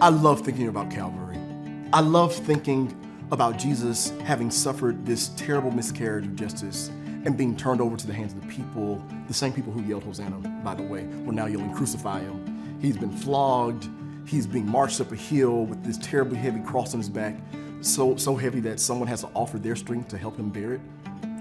I love thinking about Calvary. I love thinking about Jesus having suffered this terrible miscarriage of justice and being turned over to the hands of the people, the same people who yelled Hosanna, by the way, were now yelling crucify him. He's been flogged. He's being marched up a hill with this terribly heavy cross on his back, so heavy that someone has to offer their strength to help him bear it.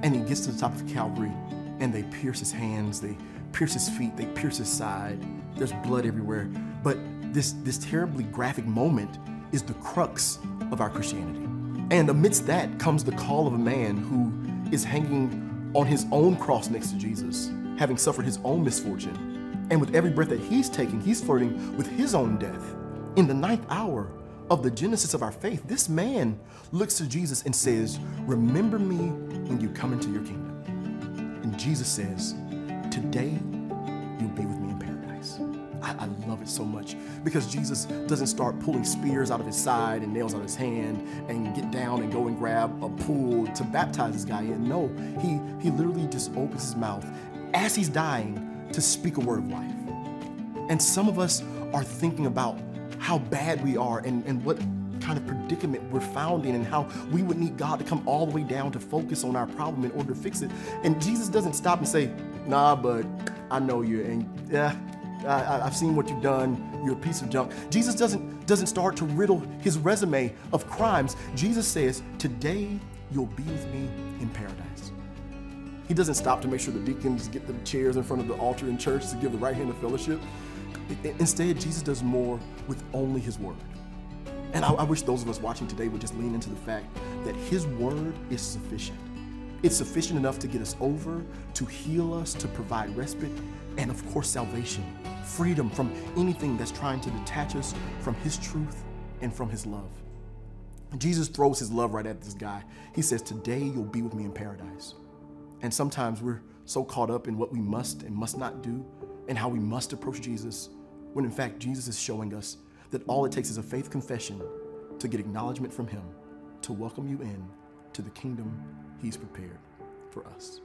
And he gets to the top of Calvary and they pierce his hands, they pierce his feet, they pierce his side. There's blood everywhere. But this terribly graphic moment is the crux of our Christianity. And amidst that comes the call of a man who is hanging on his own cross next to Jesus, having suffered his own misfortune. And with every breath that he's taking, he's flirting with his own death. In the 9th hour of the genesis of our faith, this man looks to Jesus and says, remember me when you come into your kingdom. And Jesus says, today you'll be with me in paradise. I love it so much because Jesus doesn't start pulling spears out of his side and nails out of his hand and get down and go and grab a pool to baptize this guy in. No, he literally just opens his mouth as he's dying to speak a word of life. And some of us are thinking about how bad we are and what kind of predicament we're found in and how we would need God to come all the way down to focus on our problem in order to fix it. And Jesus doesn't stop and say, nah, but I know you, and yeah, I've seen what you've done. You're a piece of junk. Jesus doesn't start to riddle his resume of crimes. Jesus says, today you'll be with me in paradise. He doesn't stop to make sure the deacons get the chairs in front of the altar in church to give the right hand of fellowship. Instead, Jesus does more with only his word. And I wish those of us watching today would just lean into the fact that his word is sufficient. It's sufficient enough to get us over, to heal us, to provide respite, and of course, salvation, freedom from anything that's trying to detach us from his truth and from his love. Jesus throws his love right at this guy. He says, today you'll be with me in paradise. And sometimes we're so caught up in what we must and must not do and how we must approach Jesus, when in fact, Jesus is showing us that all it takes is a faith confession to get acknowledgement from him, to welcome you in to the kingdom he's prepared for us.